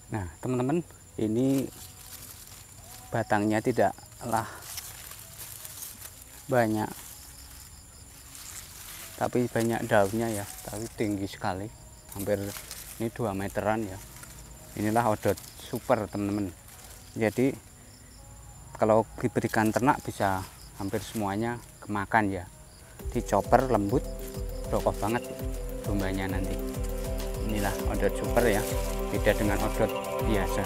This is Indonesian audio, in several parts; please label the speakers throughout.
Speaker 1: Nah teman-teman, ini batangnya tidaklah banyak, tapi banyak daunnya ya, tapi tinggi sekali, hampir ini 2 meteran ya. Inilah odot super teman-teman. Jadi kalau diberikan ternak bisa hampir semuanya kemakan ya. Dicoper lembut, rokoh banget dombanya nanti. Inilah odot super ya, beda dengan odot biasa.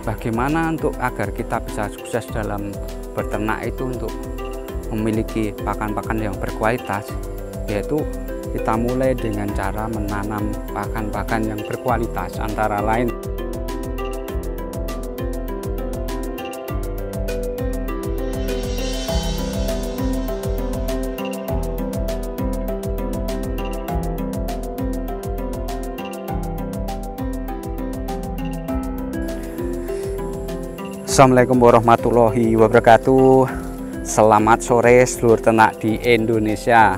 Speaker 1: Bagaimana untuk agar kita bisa sukses dalam berternak itu, untuk memiliki pakan-pakan yang berkualitas, yaitu kita mulai dengan cara menanam pakan-pakan yang berkualitas, antara lain Assalamualaikum warahmatullahi wabarakatuh. Selamat sore seluruh ternak di Indonesia.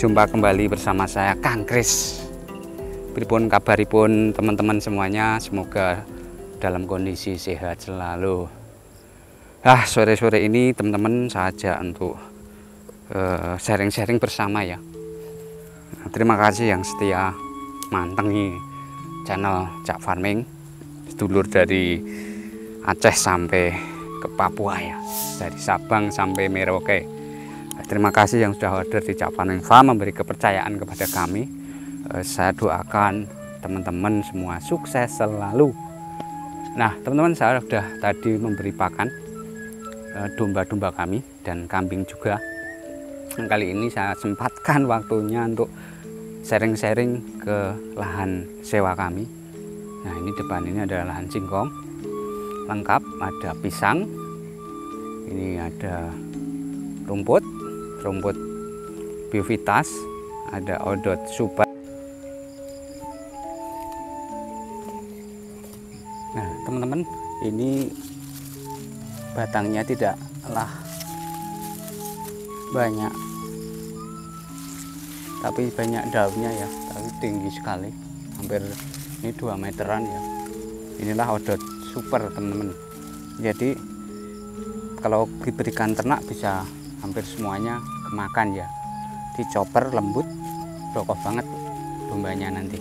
Speaker 1: Jumpa kembali bersama saya Kang Kris. Pripun kabaripun teman-teman semuanya, semoga dalam kondisi sehat selalu. Sore-sore ini teman-teman saya ajak untuk sharing-sharing bersama ya. Terima kasih yang setia mantengi channel Cak Farming, sedulur dari Aceh sampai ke Papua ya, dari Sabang sampai Merauke. Terima kasih yang sudah order di Cak Farming Farm, memberi kepercayaan kepada kami. Saya doakan teman-teman semua sukses selalu. Nah teman-teman, saya sudah tadi memberi pakan domba-domba kami dan kambing juga. Kali ini saya sempatkan waktunya untuk sharing-sharing ke lahan sewa kami. Nah ini depan ini adalah lahan singkong lengkap, ada pisang, ini ada rumput biovitas, ada odot super. Nah teman-teman, ini batangnya tidaklah banyak, tapi banyak daunnya ya, tapi tinggi sekali, hampir ini 2 meteran ya. Inilah odot super teman-teman. Jadi kalau diberikan ternak bisa hampir semuanya kemakan ya. Dicoper lembut, rokoh banget dombanya nanti.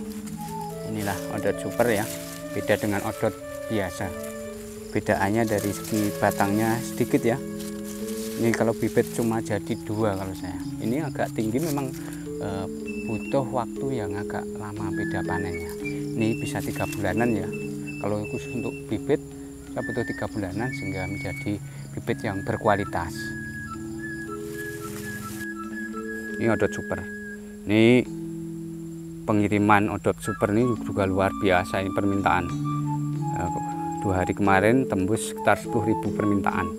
Speaker 1: Inilah odot super ya, beda dengan odot biasa. Bedaannya dari segi batangnya sedikit ya. Ini kalau bibit cuma jadi 2 kalau saya. Ini agak tinggi, memang butuh waktu yang agak lama beda panennya. Ini bisa 3 bulanan ya. Kalau khusus untuk bibit, saya butuh 3 bulanan sehingga menjadi bibit yang berkualitas. Ini odot super. Ini pengiriman odot super ini juga luar biasa, ini permintaan. 2 hari kemarin tembus sekitar 10.000 permintaan.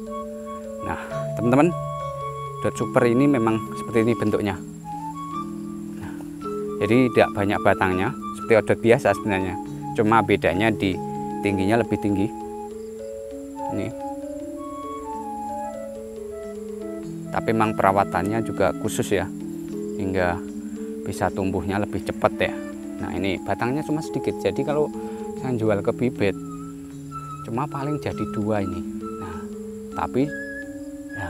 Speaker 1: Nah teman-teman, odot super ini memang seperti ini bentuknya. Nah, jadi tidak banyak batangnya seperti odot biasa sebenarnya. Cuma bedanya di tingginya lebih tinggi. Ini. Tapi memang perawatannya juga khusus ya, hingga bisa tumbuhnya lebih cepat ya. Nah ini batangnya cuma sedikit, jadi kalau saya jual ke bibit cuma paling jadi 2 ini. Nah tapi ya,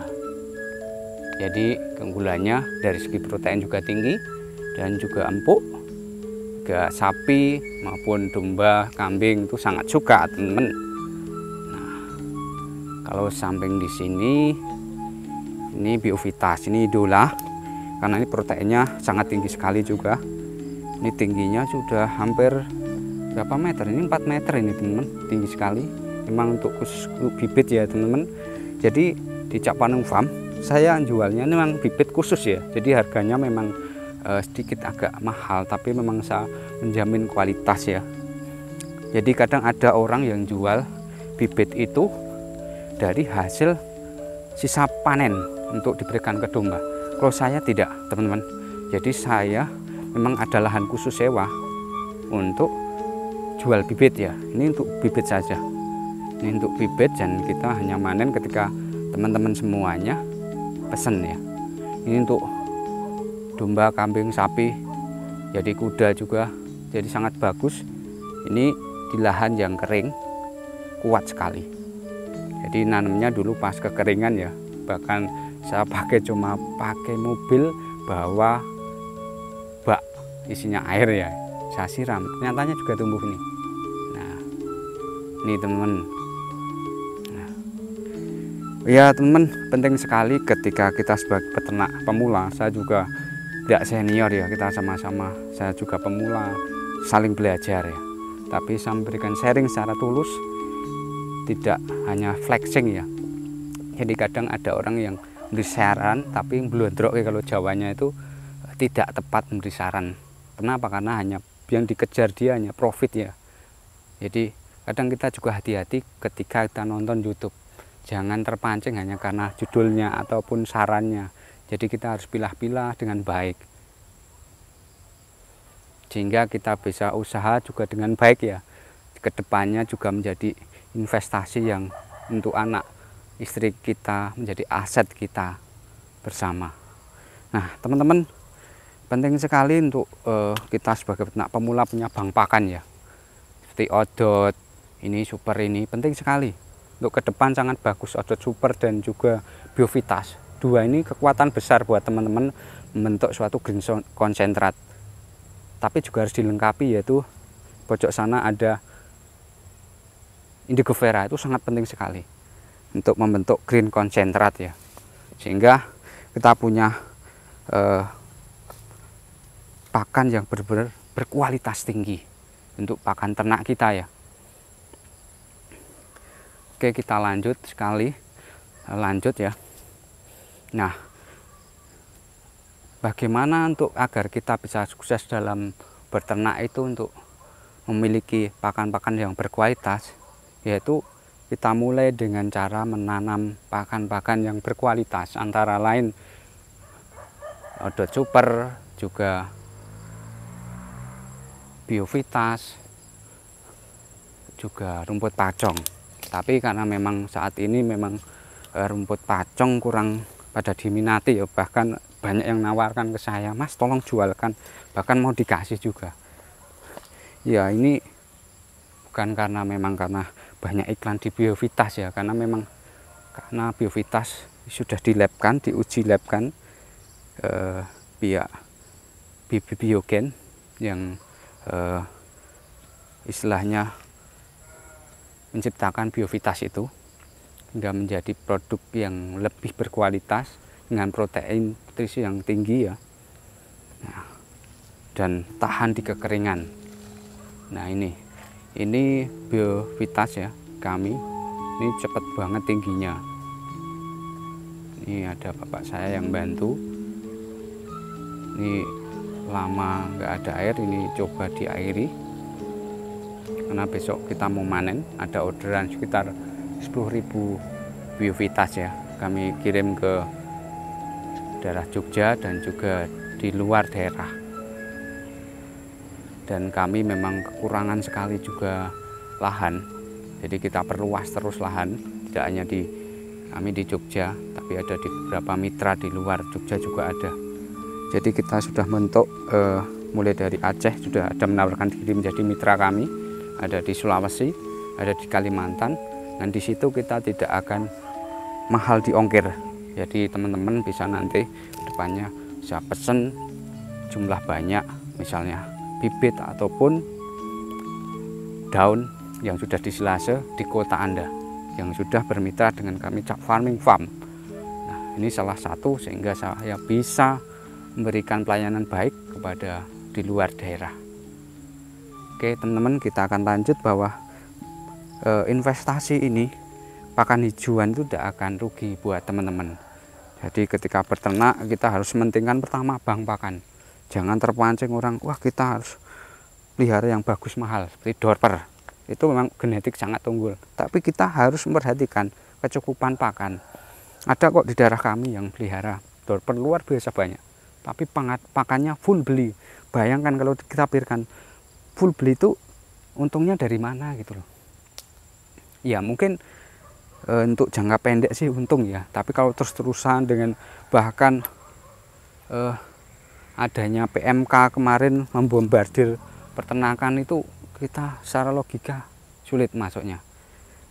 Speaker 1: jadi keunggulannya dari segi protein juga tinggi dan juga empuk. Sapi maupun domba, kambing itu sangat suka teman-teman. Nah, kalau samping di sini, ini biovitas, ini idola, karena ini proteinnya sangat tinggi sekali juga. Ini tingginya sudah hampir berapa meter? Ini 4 meter ini teman-teman, tinggi sekali. Memang untuk khusus bibit ya teman-teman. Jadi di Cak Farming Farm saya jualnya memang bibit khusus ya. Jadi harganya memang sedikit agak mahal, tapi memang saya menjamin kualitas ya. Jadi kadang ada orang yang jual bibit itu dari hasil sisa panen untuk diberikan ke domba. Kalau saya tidak teman-teman. Jadi saya memang ada lahan khusus sewa untuk jual bibit ya. Ini untuk bibit saja. Ini untuk bibit, dan kita hanya manen ketika teman-teman semuanya pesen ya. Ini untuk domba, kambing, sapi, jadi kuda juga, jadi sangat bagus Ini di lahan yang kering kuat sekali. Jadi nanamnya dulu pas kekeringan ya, bahkan saya cuma pakai mobil bawa bak isinya air ya, saya siram, nyatanya juga tumbuh nih. Nah ini teman-teman. Nah, ya teman, penting sekali ketika kita sebagai peternak pemula, saya juga tidak senior ya, kita sama-sama, saya juga pemula, saling belajar ya, tapi saya memberikan sharing secara tulus, tidak hanya flexing ya. Jadi kadang ada orang yang memberi saran tapi blondrok ya, kalau Jawanya itu tidak tepat memberi saran. Kenapa? Karena hanya yang dikejar dia hanya profit ya. Jadi kadang kita juga hati-hati ketika kita nonton YouTube, jangan terpancing hanya karena judulnya ataupun sarannya. Jadi kita harus pilah-pilah dengan baik, sehingga kita bisa usaha juga dengan baik ya. Kedepannya juga menjadi investasi yang untuk anak istri kita, menjadi aset kita bersama. Nah teman-teman, penting sekali untuk kita sebagai peternak pemula punya bank pakan ya, seperti Odot, ini Super, ini penting sekali untuk ke depan, sangat bagus. Odot Super dan juga Biovitas, dua ini kekuatan besar buat teman-teman membentuk suatu green konsentrat. Tapi juga harus dilengkapi, yaitu pojok sana ada Indigo Vera, itu sangat penting sekali untuk membentuk green konsentrat ya, sehingga kita punya pakan yang benar-benar berkualitas tinggi untuk pakan ternak kita ya. Oke, kita lanjut ya. Nah, bagaimana untuk agar kita bisa sukses dalam beternak itu, untuk memiliki pakan-pakan yang berkualitas, yaitu kita mulai dengan cara menanam pakan-pakan yang berkualitas, antara lain Odot Super, juga Biovitas, juga rumput pacong. Tapi karena memang saat ini memang rumput pacong kurang pada diminati ya, bahkan banyak yang nawarkan ke saya, Mas tolong jualkan, bahkan mau dikasih juga ya. Ini bukan karena banyak iklan di Biovitas ya, karena Biovitas sudah diuji labkan pihak Biogen yang istilahnya menciptakan Biovitas itu hingga menjadi produk yang lebih berkualitas dengan protein nutrisi yang tinggi ya. Nah, dan tahan di kekeringan. Nah ini Biovitas ya kami, ini cepat banget tingginya. Ini ada bapak saya yang bantu. Ini lama nggak ada air, ini coba diairi karena besok kita mau manen. Ada orderan sekitar 10.000 Biovitas ya, kami kirim ke daerah Jogja dan juga di luar daerah. Dan kami memang kekurangan sekali juga lahan, jadi kita perluas terus lahan, tidak hanya kami di Jogja, tapi ada di beberapa mitra di luar Jogja juga ada. Jadi kita sudah bentuk mulai dari Aceh sudah ada menawarkan diri menjadi mitra kami, ada di Sulawesi, ada di Kalimantan, dan di situ kita tidak akan mahal di ongkir. Jadi teman-teman bisa nanti depannya bisa pesen jumlah banyak, misalnya bibit ataupun daun yang sudah disilase di kota Anda yang sudah bermitra dengan kami Cak Farming Farm. Nah, ini salah satu sehingga saya bisa memberikan pelayanan baik kepada di luar daerah. Oke teman-teman, kita akan lanjut bahwa investasi ini, pakan hijauan itu tidak akan rugi buat teman-teman. Jadi ketika beternak kita harus mementingkan pertama bank pakan. Jangan terpancing orang, wah kita harus pelihara yang bagus mahal seperti Dorper. Itu memang genetik sangat unggul. Tapi kita harus memperhatikan kecukupan pakan. Ada kok di daerah kami yang pelihara Dorper luar biasa banyak, tapi pakannya full beli. Bayangkan kalau kita pikirkan full beli itu untungnya dari mana gitu loh. Ya mungkin untuk jangka pendek sih untung ya, tapi kalau terus-terusan dengan bahkan adanya PMK kemarin membombardir peternakan, itu kita secara logika sulit masuknya,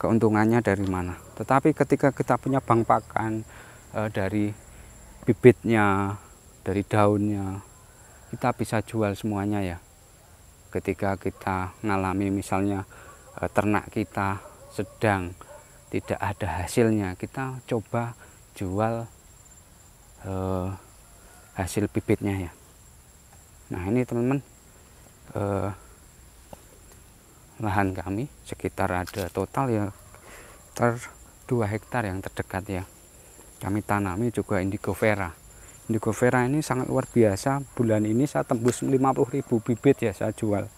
Speaker 1: keuntungannya dari mana. Tetapi ketika kita punya bank pakan dari bibitnya, dari daunnya, kita bisa jual semuanya ya. Ketika kita ngalami misalnya ternak kita sedang tidak ada hasilnya, kita coba jual hasil bibitnya ya. Nah ini teman-teman, lahan kami sekitar ada total ya 2 hektar yang terdekat ya. Kami tanami juga indigo vera. Indigo vera ini sangat luar biasa. Bulan ini saya tembus 50.000 bibit ya saya jual.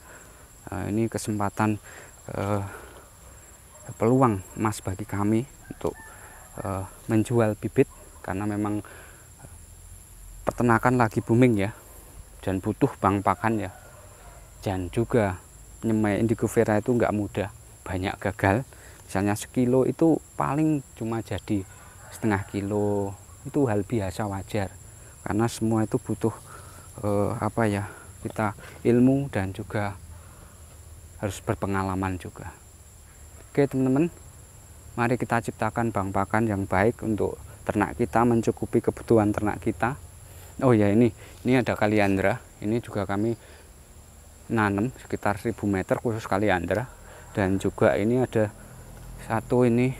Speaker 1: Ini kesempatan peluang emas bagi kami untuk menjual bibit, karena memang peternakan lagi booming ya, dan butuh bank pakan ya. Dan juga nyemai indigo vera itu nggak mudah, banyak gagal. Misalnya sekilo itu paling cuma jadi setengah kilo, itu hal biasa wajar, karena semua itu butuh kita ilmu dan juga harus berpengalaman juga. Oke teman-teman, mari kita ciptakan bank pakan yang baik untuk ternak kita, mencukupi kebutuhan ternak kita. Oh ya, ini ada kaliandra, ini juga kami nanam sekitar 1000 meter khusus kaliandra. Dan juga ini ada satu, ini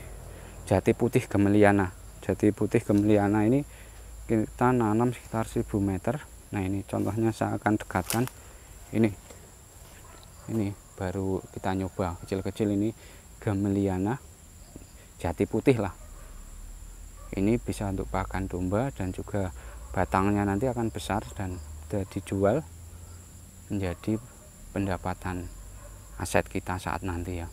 Speaker 1: jati putih gemeliana. Jati putih gemeliana ini kita nanam sekitar 1000 meter. Nah ini contohnya saya akan dekatkan. Ini baru kita nyoba kecil-kecil, ini gemeliana jati putih lah. Ini bisa untuk pakan domba, dan juga batangnya nanti akan besar dan sudah dijual menjadi pendapatan aset kita saat nanti ya.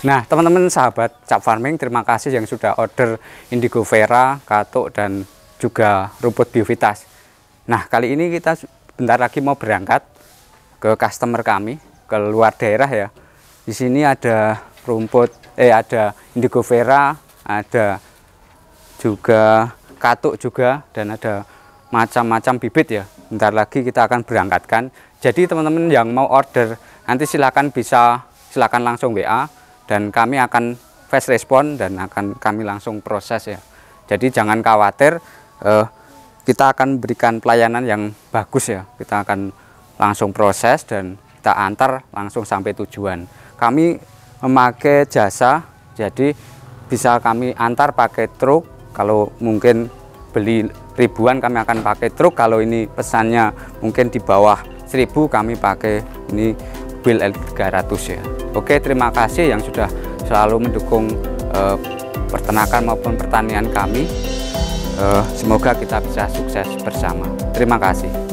Speaker 1: Nah teman-teman sahabat Cap Farming, terima kasih yang sudah order indigo vera, katuk, dan juga rumput biovitas. Nah kali ini kita bentar lagi mau berangkat ke customer kami, ke luar daerah ya. Di sini ada ada indigo vera, ada juga katuk juga, dan ada macam-macam bibit ya. Bentar lagi kita akan berangkatkan. Jadi teman-teman yang mau order nanti silakan langsung WA, dan kami akan fast respon dan akan kami langsung proses ya. Jadi jangan khawatir, kita akan berikan pelayanan yang bagus ya. Kita akan langsung proses dan kita antar langsung sampai tujuan. Kami memakai jasa, jadi bisa kami antar pakai truk. Kalau mungkin beli ribuan kami akan pakai truk. Kalau ini pesannya mungkin di bawah 1000, kami pakai ini Build L300 ya. Oke, terima kasih yang sudah selalu mendukung peternakan maupun pertanian kami. Semoga kita bisa sukses bersama. Terima kasih.